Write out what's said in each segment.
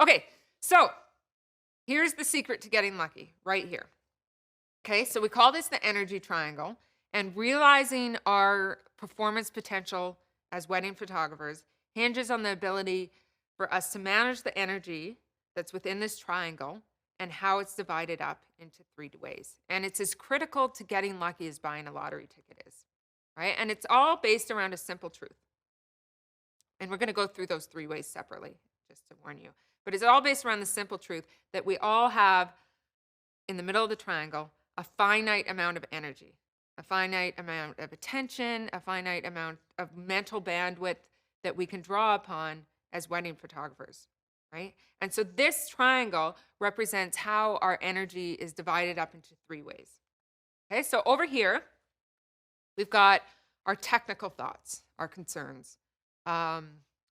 Okay, so here's the secret to getting lucky right here. Okay, so we call this the energy triangle, and realizing our performance potential as wedding photographers hinges on the ability for us to manage the energy that's within this triangle and how it's divided up into three ways. And it's as critical to getting lucky as buying a lottery ticket is, right? And it's all based around a simple truth. And we're going to go through those three ways separately, just to warn you. But it's all based around the simple truth that we all have in the middle of the triangle a finite amount of energy, a finite amount of attention, a finite amount of mental bandwidth that we can draw upon as wedding photographers, right? And so this triangle represents how our energy is divided up into three ways. Okay, so over here, we've got our technical thoughts, our concerns, um,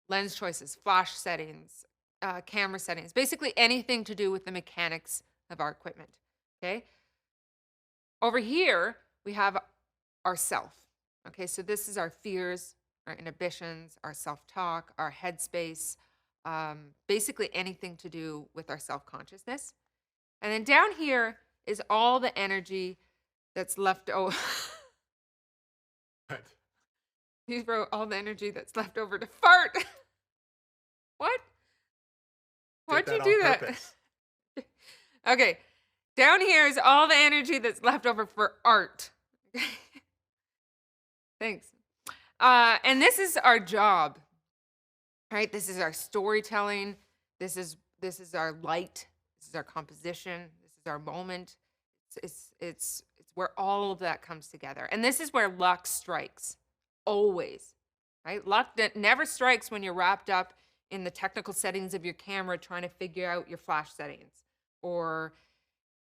lens choices, flash settings, camera settings, basically anything to do with the mechanics of our equipment. Okay. Over here, we have our self. Okay. So this is our fears, our inhibitions, our self talk, our headspace, basically anything to do with our self consciousness. And then down here is all the energy that's left over. Right. He wrote all the energy that's left over to fart. What? Did Why'd you that on do that? purpose. Okay. Down here is all the energy that's left over for art. Thanks. And this is our job, right? This is our storytelling. This is our light. This is our composition. This is our moment. It's where all of that comes together. And this is where luck strikes. Always. Right? Luck that never strikes when you're wrapped up in the technical settings of your camera trying to figure out your flash settings. Or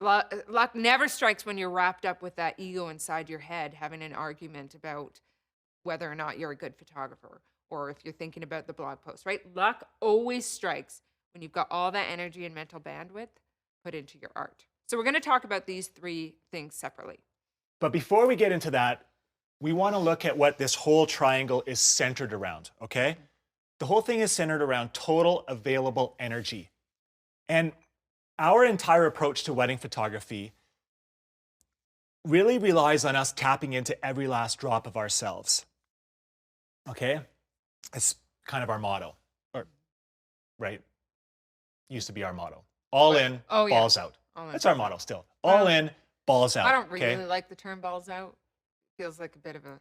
luck never strikes when you're wrapped up with that ego inside your head having an argument about whether or not you're a good photographer or if you're thinking about the blog post, right? Luck always strikes when you've got all that energy and mental bandwidth put into your art. So we're going to talk about these three things separately. But before we get into that, we want to look at what this whole triangle is centered around, okay? The whole thing is centered around total available energy. And our entire approach to wedding photography really relies on us tapping into every last drop of ourselves. Okay? It's kind of our motto. Or right? Used to be our motto. All What? in, Oh, yeah. balls out. All in, That's our balls motto out. still. All Well, in, balls out. I don't really Okay? like the term balls out. Feels like a bit of a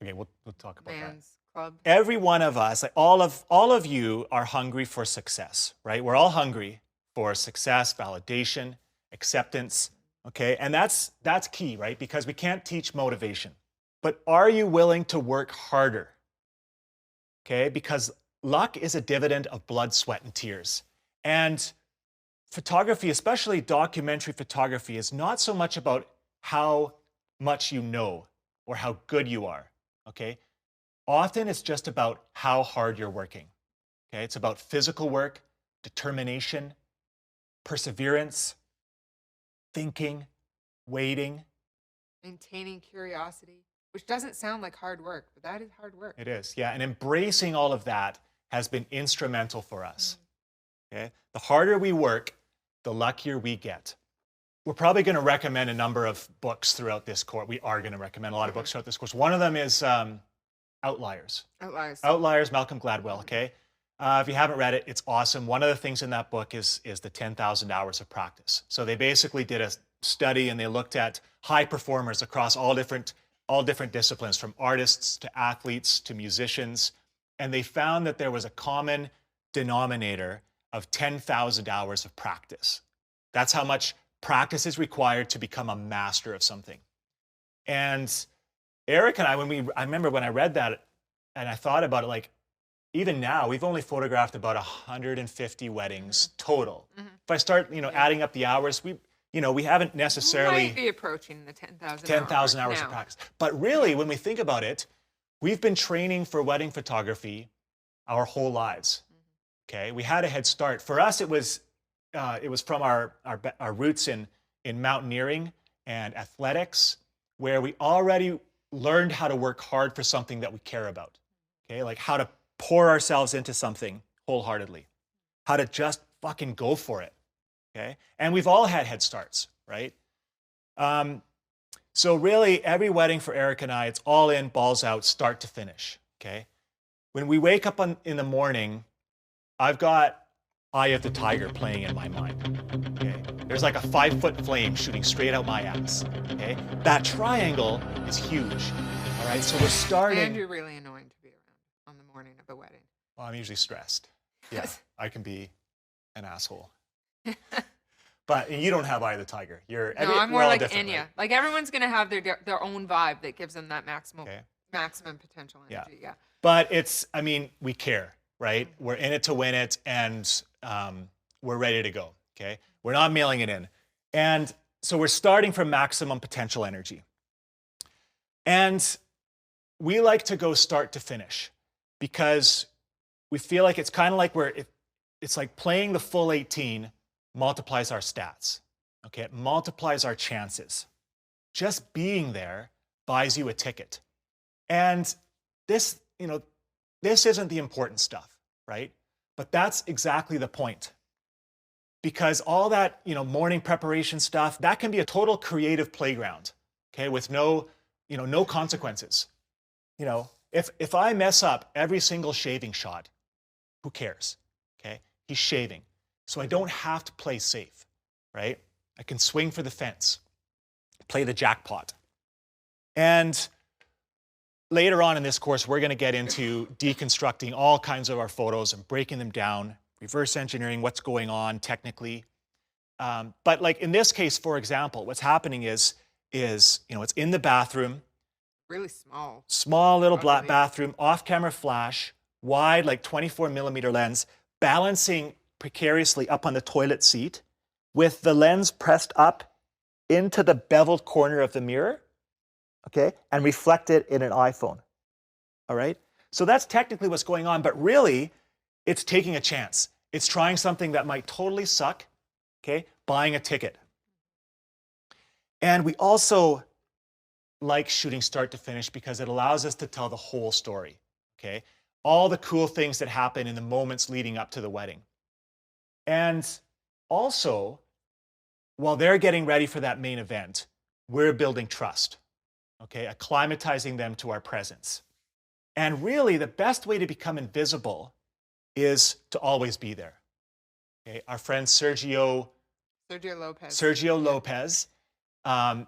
Okay, we'll talk about that. man's club. Every one of us, like all of you are hungry for success, right? We're all hungry for success, validation, acceptance, okay? And that's key, right? Because we can't teach motivation. But are you willing to work harder? Okay? Because luck is a dividend of blood, sweat, and tears. And photography, especially documentary photography, is not so much about how much you know or how good you are, okay? Often it's just about how hard you're working. Okay, it's about physical work, determination, perseverance, thinking, waiting. Maintaining curiosity, which doesn't sound like hard work, but that is hard work. It is, yeah, and embracing all of that has been instrumental for us. Okay, the harder we work, the luckier we get. We're probably going to recommend a number of books throughout this course. We are going to recommend a lot of books throughout this course. One of them is Outliers. Outliers. Outliers, Malcolm Gladwell, okay? If you haven't read it, it's awesome. One of the things in that book is the 10,000 hours of practice. So they basically did a study and they looked at high performers across all different disciplines, from artists to athletes to musicians. And they found that there was a common denominator of 10,000 hours of practice. That's how much practice is required to become a master of something. And Eric and I remember when I read that and I thought about it, like, even now, we've only photographed about 150 weddings total. If I start, adding up the hours, we haven't necessarily Might be approaching the 10,000 10,000 hours now. of practice. But really, when we think about it, we've been training for wedding photography our whole lives. Okay, we had a head start. For us, it was from our roots in mountaineering and athletics, where we already learned how to work hard for something that we care about. Okay, like how to pour ourselves into something wholeheartedly, how to just fucking go for it. Okay. And we've all had head starts, right? So really every wedding for Eric and I, it's all in, balls out, start to finish. Okay. When we wake up in the morning, I've got Eye of the Tiger playing in my mind. Okay. There's like a 5-foot flame shooting straight out my ass. Okay. That triangle is huge. All right. So we're starting. And you're really annoying to be around on the morning of a wedding. Well, I'm usually stressed. Yeah. I can be an asshole. But you don't have Eye of the Tiger. No, I'm we're more all like different, Enya. right? Like everyone's gonna have their own vibe that gives them that maximum Okay. maximum potential energy. Yeah. But I mean, we care, right? We're in it to win it, and we're ready to go. Okay. We're not mailing it in. And so we're starting from maximum potential energy. And we like to go start to finish because we feel like it's kind of like it's like playing the full 18 multiplies our stats. Okay. It multiplies our chances. Just being there buys you a ticket. And this isn't the important stuff, right? But that's exactly the point. Because all that, morning preparation stuff, that can be a total creative playground, okay, with no consequences. If I mess up every single shaving shot, who cares? Okay? He's shaving. So I don't have to play safe, right? I can swing for the fence, play the jackpot. And later on in this course, we're going to get into deconstructing all kinds of our photos and breaking them down, reverse engineering what's going on technically. But like in this case, for example, what's happening is it's in the bathroom. Really small. Small little black bathroom, off-camera flash, wide, like 24mm lens, balancing precariously up on the toilet seat with the lens pressed up into the beveled corner of the mirror, okay, and reflected in an iPhone, all right? So that's technically what's going on, but really, it's taking a chance. It's trying something that might totally suck, okay, buying a ticket. And we also like shooting start to finish because it allows us to tell the whole story, okay? All the cool things that happen in the moments leading up to the wedding. And also, while they're getting ready for that main event, we're building trust, okay? Acclimatizing them to our presence. And really, the best way to become invisible is to always be there. Okay? Our friend Sergio Lopez,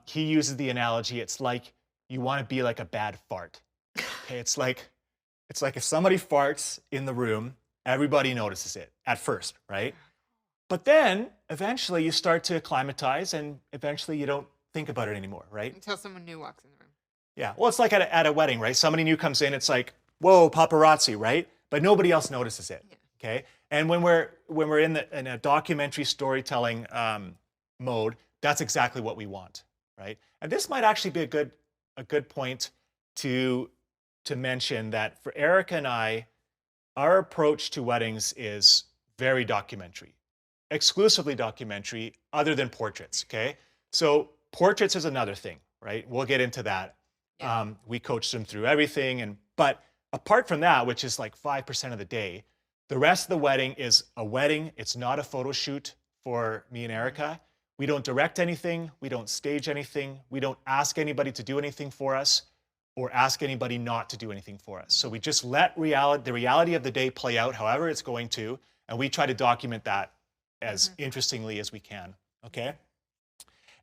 he uses the analogy, it's like you want to be like a bad fart. Okay? It's like if somebody farts in the room, everybody notices it at first, right? But then eventually you start to acclimatize and eventually you don't think about it anymore, right? Until someone new walks in the room. Yeah, well, it's like at a wedding, right? Somebody new comes in, it's like, whoa, paparazzi, right? But nobody else notices it, okay? And when we're in a documentary storytelling mode, that's exactly what we want, right? And this might actually be a good point to mention that for Erica and I, our approach to weddings is very documentary, exclusively documentary, other than portraits, okay? So portraits is another thing, right? We'll get into that. Yeah. We coach them through everything, but apart from that, which is like 5% of the day, the rest of the wedding is a wedding. It's not a photo shoot for me and Erica. We don't direct anything. We don't stage anything. We don't ask anybody to do anything for us or ask anybody not to do anything for us. So we just let the reality of the day play out however it's going to, and we try to document that as interestingly as we can, okay?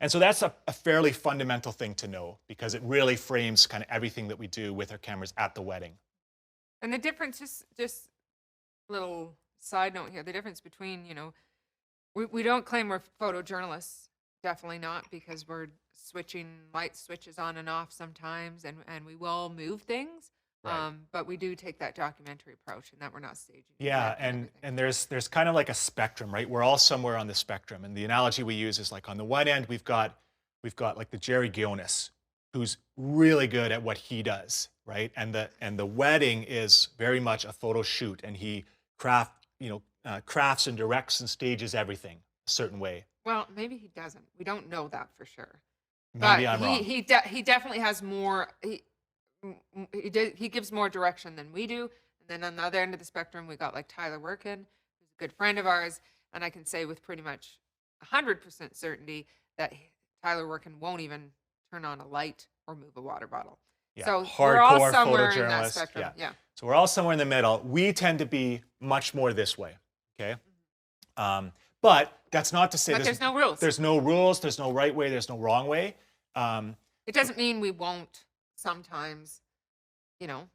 And so that's a fairly fundamental thing to know because it really frames kind of everything that we do with our cameras at the wedding. And the difference, just little side note here, the difference between, we don't claim we're photojournalists, definitely not, because we're switching light switches on and off sometimes, and we will move things. Right. But we do take that documentary approach and that we're not staging. Yeah, and there's kind of like a spectrum, right? We're all somewhere on the spectrum. And the analogy we use is like on the one end, we've got like the Jerry Gionis, who's really good at what he does, right? And the wedding is very much a photo shoot, and he crafts and directs and stages everything a certain way. Well, maybe he doesn't. We don't know that for sure. Maybe I'm wrong. He definitely has more. He gives more direction than we do. And then on the other end of the spectrum, we got like Tyler Workin, who's a good friend of ours. and I can say with pretty much 100% certainty that Tyler Workin won't even turn on a light or move a water bottle. Yeah, So we're all hardcore somewhere in that photojournalist. spectrum. Yeah. So we're all somewhere in the middle. We tend to be much more this way. Okay. But that's not to say But there's no rules. There's no rules. There's no right way. There's no wrong way. It doesn't mean we won't sometimes, you know,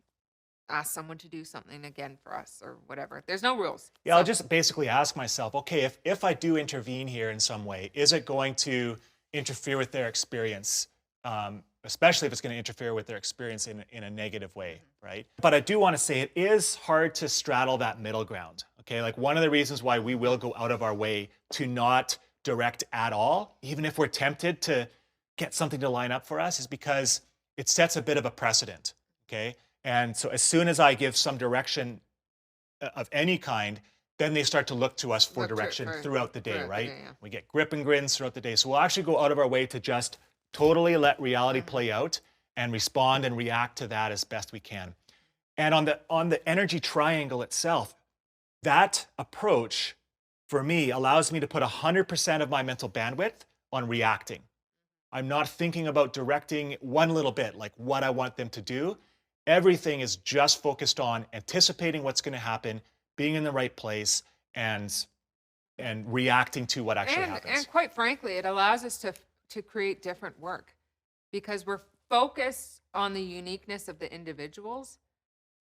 ask someone to do something again for us or whatever. There's no rules. Yeah, I'll just basically ask myself, okay, if I do intervene here in some way, is it going to interfere with their experience? Especially if it's going to interfere with their experience in a negative way, right? But I do want to say it is hard to straddle that middle ground, okay? Like one of the reasons why we will go out of our way to not direct at all, even if we're tempted to get something to line up for us, is because it sets a bit of a precedent, okay? And so as soon as I give some direction of any kind, then they start to look to us for direction throughout the day, right? We get grip and grins throughout the day. So we'll actually go out of our way to just totally let reality play out and respond and react to that as best we can. And on the energy triangle itself, that approach for me allows me to put 100% of my mental bandwidth on reacting. I'm not thinking about directing one little bit, like what I want them to do. Everything is just focused on anticipating what's going to happen, being in the right place, and reacting to what actually happens. And quite frankly, it allows us to create different work because we're focused on the uniqueness of the individuals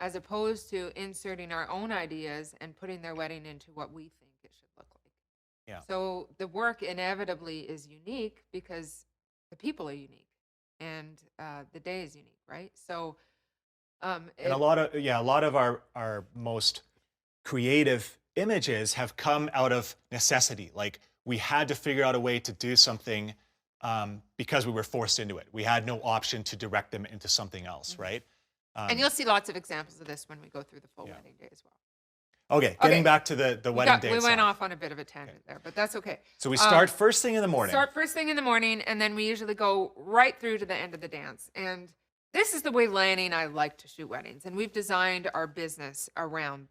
as opposed to inserting our own ideas and putting their wedding into what we think it should look like. Yeah. So the work inevitably is unique because the people are unique and the day is unique, right? So and a lot of our most creative images have come out of necessity. Like we had to figure out a way to do something because we were forced into it. We had no option to direct them into something else, right? And you'll see lots of examples of this when we go through the full wedding day as well. Okay, getting back to the wedding day. We went off on a bit of a tangent there, but that's okay. So we start first thing in the morning. Start first thing in the morning, and then we usually go right through to the end of the dance. And this is the way Lanny and I like to shoot weddings, and we've designed our business around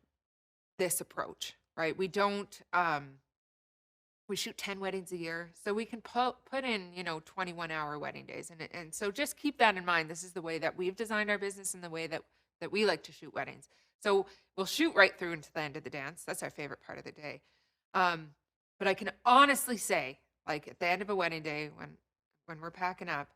this approach, right? We don't, we shoot 10 weddings a year, so we can put in, 21-hour wedding days. And so just keep that in mind. This is the way that we've designed our business and the way that we like to shoot weddings. So we'll shoot right through into the end of the dance. That's our favorite part of the day. But I can honestly say, like at the end of a wedding day, when we're packing up,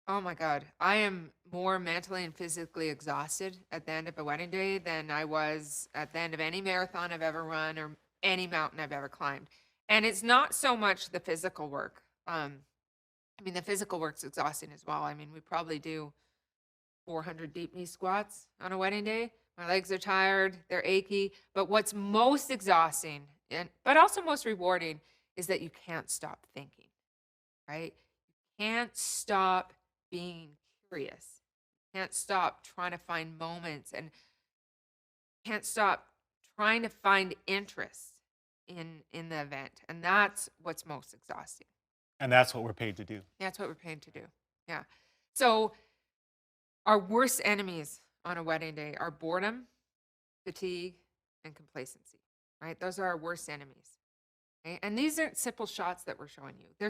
oh my God, I am more mentally and physically exhausted at the end of a wedding day than I was at the end of any marathon I've ever run or any mountain I've ever climbed. And it's not so much the physical work. The physical work's exhausting as well. We probably do 400 deep knee squats on a wedding day. My legs are tired, they're achy. But what's most exhausting, but also most rewarding, is that you can't stop thinking, right? You can't stop being curious. You can't stop trying to find moments and can't stop trying to find interest in the event. And that's what's most exhausting. And that's what we're paid to do. That's what we're paid to do. Yeah. So our worst enemies on a wedding day are boredom, fatigue, and complacency, right? Those are our worst enemies. Okay? And these aren't simple shots that we're showing you.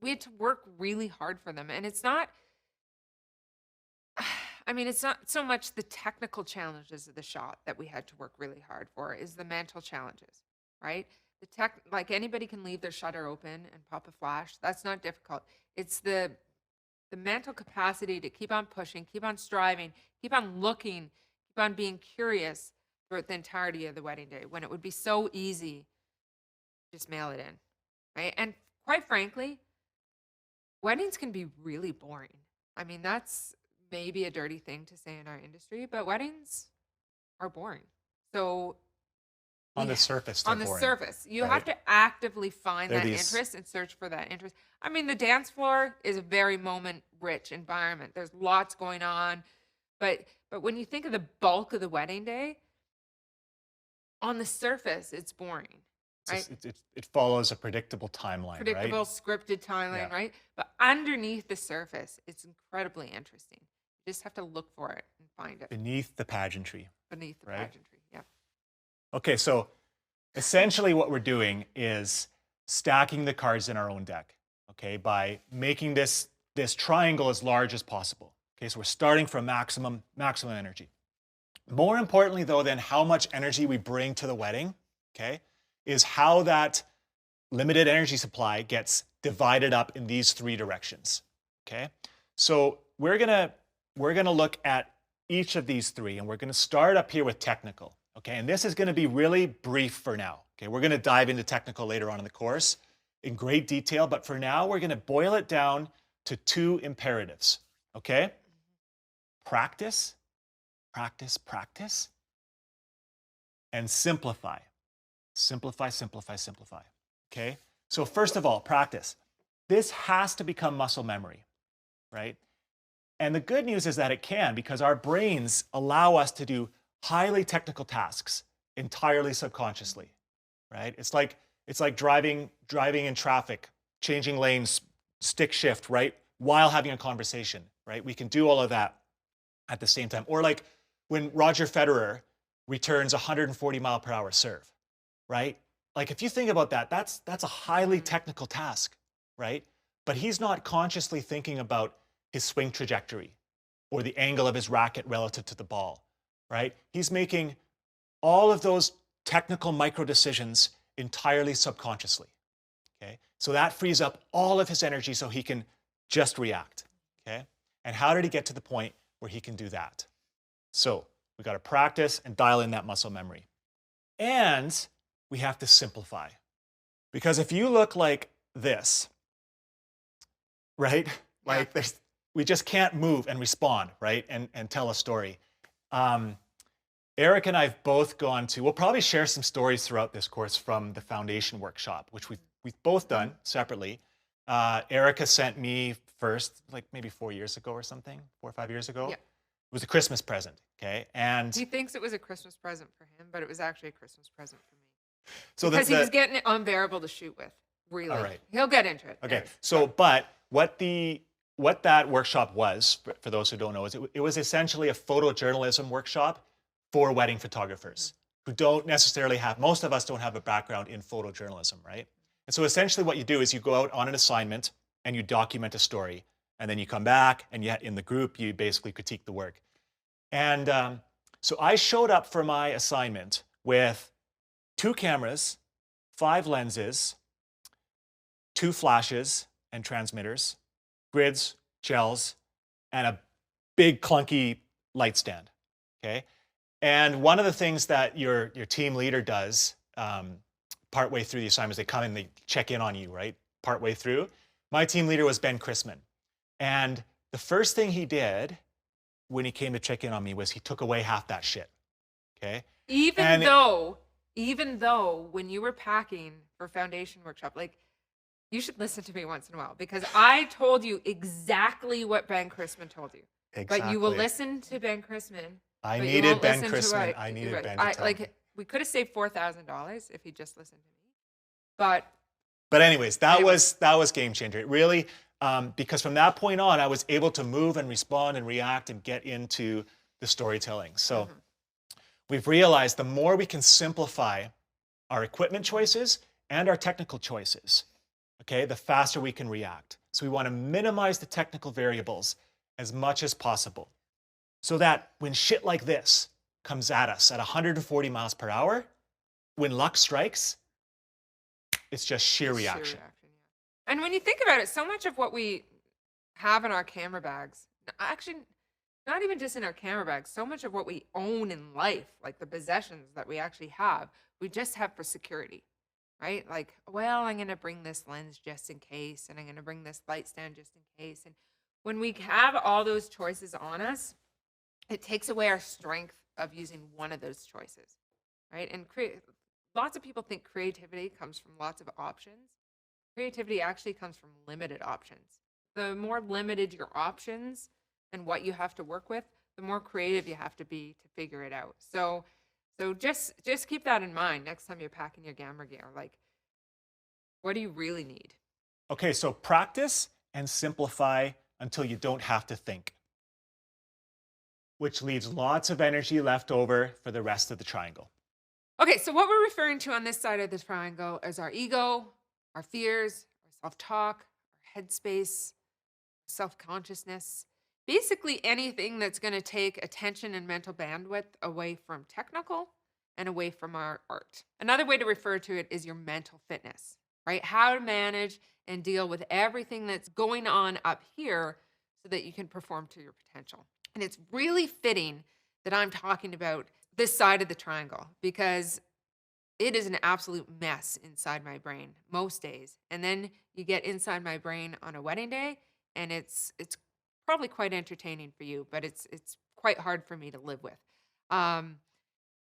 We had to work really hard for them. And it's not so much the technical challenges of the shot that we had to work really hard for, is the mental challenges, right? Like anybody can leave their shutter open and pop a flash. That's not difficult. It's the mental capacity to keep on pushing, keep on striving, keep on looking, keep on being curious throughout the entirety of the wedding day, when it would be so easy to just mail it in, right? And quite frankly, weddings can be really boring. That's maybe a dirty thing to say in our industry, but weddings are boring. So on the surface, you have to actively find that interest and search for that interest. The dance floor is a very moment-rich environment. There's lots going on, but when you think of the bulk of the wedding day, on the surface, it's boring. Right? It follows a predictable timeline, predictable, scripted timeline, right? But underneath the surface, it's incredibly interesting. You just have to look for it and find it. Beneath the pageantry. Pageantry, yeah. Okay, so essentially what we're doing is stacking the cards in our own deck, okay, by making this triangle as large as possible. Okay, so we're starting from maximum energy. More importantly, though, than how much energy we bring to the wedding, okay, is how that limited energy supply gets divided up in these three directions. Okay, so we're gonna look at each of these three, and we're gonna start up here with technical. Okay, and this is gonna be really brief for now. Okay, we're gonna dive into technical later on in the course in great detail, but for now, we're gonna boil it down to two imperatives. Okay, practice, practice, practice, and simplify. Simplify, simplify, simplify. Okay, so first of all, practice. This has to become muscle memory, right? And the good news is that it can, because our brains allow us to do highly technical tasks entirely subconsciously, right? It's like driving in traffic, changing lanes, stick shift, right? While having a conversation, right? We can do all of that at the same time. Or like when Roger Federer returns 140-mile-per-hour serve, right? Like if you think about that, that's a highly technical task, right? But he's not consciously thinking about his swing trajectory or the angle of his racket relative to the ball, right? He's making all of those technical micro decisions entirely subconsciously, okay? So that frees up all of his energy so he can just react, okay? And how did he get to the point where he can do that? So we got to practice and dial in that muscle memory. And we have to simplify. Because if you look like this, right? Like we just can't move and respond, right? And tell a story. Eric and I have both gone to, we'll probably share some stories throughout this course from the foundation workshop, which we've both done separately. Erica sent me first, like maybe 4 years ago or something, 4 or 5 years ago. Yeah. It was a Christmas present, okay? And He thinks it was a Christmas present for him, but it was actually a Christmas present for me. so because he was getting it unbearable to shoot with, really. All right. He'll get into it. Okay, Anyways, so but what that workshop was, for those who don't know, is it was essentially a photojournalism workshop for wedding photographers who don't necessarily have, most of us don't have a background in photojournalism, right? And so essentially what you do is you go out on an assignment and you document a story, and then you come back and yet in the group you basically critique the work. And so I showed up for my assignment with 2 cameras, 5 lenses, 2 flashes and transmitters, grids, gels, and a big clunky light stand, okay? And one of the things that your team leader does partway through the assignment is they come and they check in on you, right? Partway through. My team leader was Ben Chrisman. And the first thing he did when he came to check in on me was he took away half that shit, okay? Even though when you were packing for foundation workshop, like, you should listen to me once in a while, because I told you exactly what Ben Chrisman told you. Exactly. But you will listen to Ben Chrisman. I but you needed won't Ben listen to Chrisman. what- I needed what- Ben to tell me. we could have saved $4,000 if he just listened to me. But anyways, that was game changer. It really, because from that point on, I was able to move and respond and react and get into the storytelling. So we've realized the more we can simplify our equipment choices and our technical choices, okay, the faster we can react. So we want to minimize the technical variables as much as possible, so that when shit like this comes at us at 140 miles per hour, when luck strikes, it's just sheer reaction. And when you think about it, so much of what we have in our camera bags, actually, not even just in our camera bags, so much of what we own in life, like the possessions that we actually have, we just have for security, right? Like, well, I'm going to bring this lens just in case, and I'm going to bring this light stand just in case. And when we have all those choices on us, it takes away our strength of using one of those choices, right? And lots of people think creativity comes from lots of options. Creativity actually comes from limited options. The more limited your options and what you have to work with, the more creative you have to be to figure it out. So just keep that in mind next time you're packing your camera gear. Like, what do you really need? Okay, so practice and simplify until you don't have to think, which leaves lots of energy left over for the rest of the triangle. Okay, so what we're referring to on this side of the triangle is our ego, our fears, our self talk, our headspace, self consciousness. Basically, anything that's going to take attention and mental bandwidth away from technical and away from our art. Another way to refer to it is your mental fitness, right? How to manage and deal with everything that's going on up here so that you can perform to your potential. And it's really fitting that I'm talking about this side of the triangle because it is an absolute mess inside my brain most days. And then you get inside my brain on a wedding day and it's probably quite entertaining for you, but it's quite hard for me to live with. Um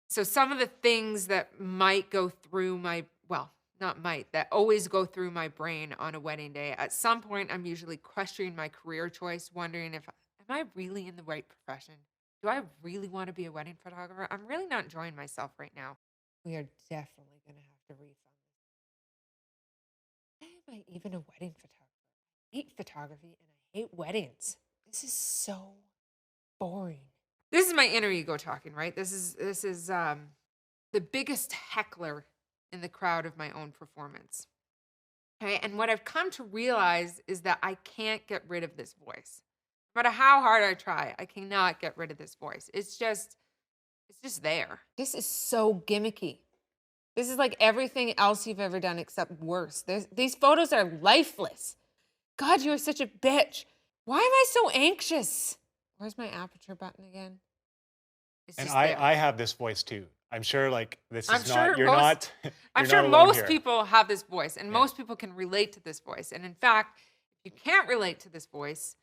so some of the things that might go through my well, not might, that always go through my brain on a wedding day. At some point I'm usually questioning my career choice, wondering if am I really in the right profession? Do I really want to be a wedding photographer? I'm really not enjoying myself right now. We are definitely going to have to refund this. Why am I even a wedding photographer? I hate photography and I hate weddings. This is so boring. This is my inner ego talking, right? This is the biggest heckler in the crowd of my own performance. Okay, and what I've come to realize is that I can't get rid of this voice. No matter how hard I try, I cannot get rid of this voice. It's just there. This is so gimmicky. This is like everything else you've ever done except worse. These photos are lifeless. God, you are such a bitch. Why am I so anxious? Where's my aperture button again? It's And just there. I have this voice too. I'm sure like this I'm is sure not, you're most- not, I'm you're sure not alone most here. people have this voice, and Yeah. most people can relate to this voice. And in fact, if you can't relate to this voice,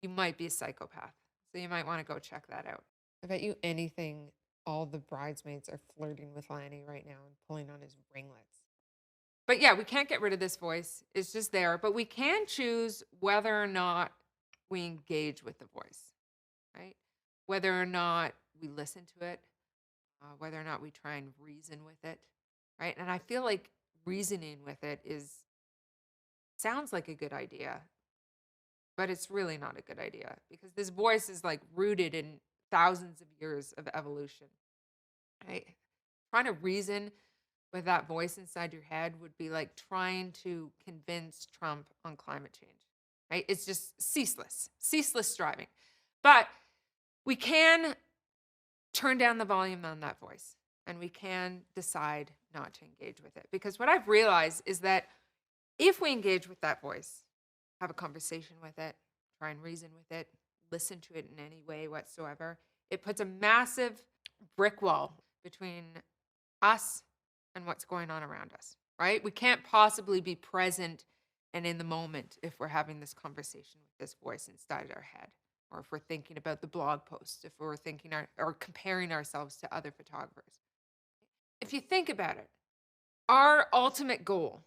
you might be a psychopath. So you might want to go check that out. I bet you anything, all the bridesmaids are flirting with Lanny right now and pulling on his ringlets. But yeah, we can't get rid of this voice. It's just there. But we can choose whether or not we engage with the voice, right? Whether or not we listen to it, whether or not we try and reason with it, right? And I feel like reasoning with it sounds like a good idea, but it's really not a good idea because this voice is like rooted in thousands of years of evolution, right? Trying to reason with that voice inside your head would be like trying to convince Trump on climate change, right? It's just ceaseless striving. But we can turn down the volume on that voice and we can decide not to engage with it. Because what I've realized is that if we engage with that voice, have a conversation with it, try and reason with it, listen to it in any way whatsoever, it puts a massive brick wall between us and what's going on around us, right? We can't possibly be present and in the moment if we're having this conversation with this voice inside our head, or if we're thinking about the blog post, if we're thinking or comparing ourselves to other photographers. If you think about it, our ultimate goal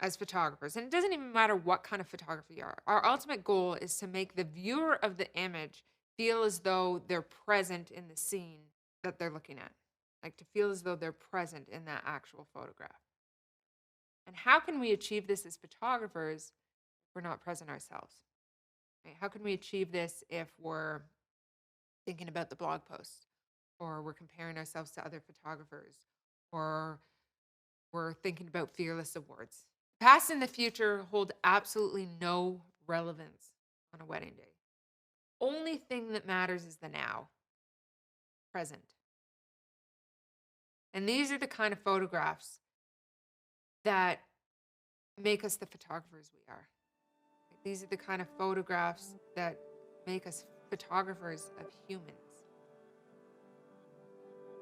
as photographers, and it doesn't even matter what kind of photography you are, our ultimate goal is to make the viewer of the image feel as though they're present in the scene that they're looking at, like to feel as though they're present in that actual photograph. And how can we achieve this as photographers if we're not present ourselves? Right? How can we achieve this if we're thinking about the blog post, or we're comparing ourselves to other photographers, or we're thinking about Fearless Awards? The past and the future hold absolutely no relevance on a wedding day. Only thing that matters is the now, present. And these are the kind of photographs that make us the photographers we are. These are the kind of photographs that make us photographers of humans.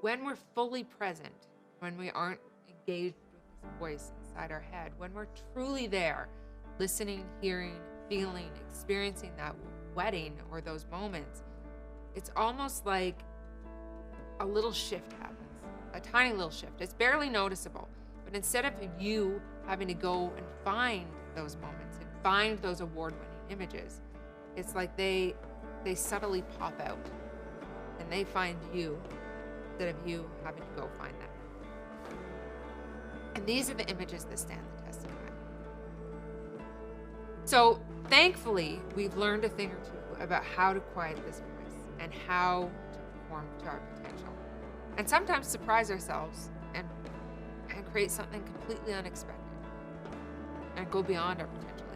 When we're fully present, when we aren't engaged with this voice inside our head, when we're truly there, listening, hearing, feeling, experiencing that wedding or those moments, it's almost like a little shift happens, a tiny little shift. It's barely noticeable, but instead of you having to go and find those moments and find those award-winning images, it's like they subtly pop out and they find you instead of you having to go find them. And these are the images that stand the test of time. So thankfully, we've learned a thing or two about how to quiet this voice and how to perform to our potential. And sometimes surprise ourselves and create something completely unexpected and go beyond our potential.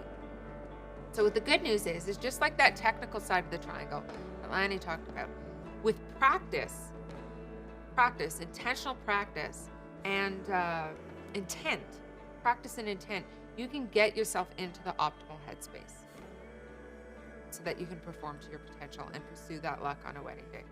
So what the good news is just like that technical side of the triangle that Lanny talked about, with practice, intentional practice, and practice and intent, you can get yourself into the optimal headspace so that you can perform to your potential and pursue that luck on a wedding day.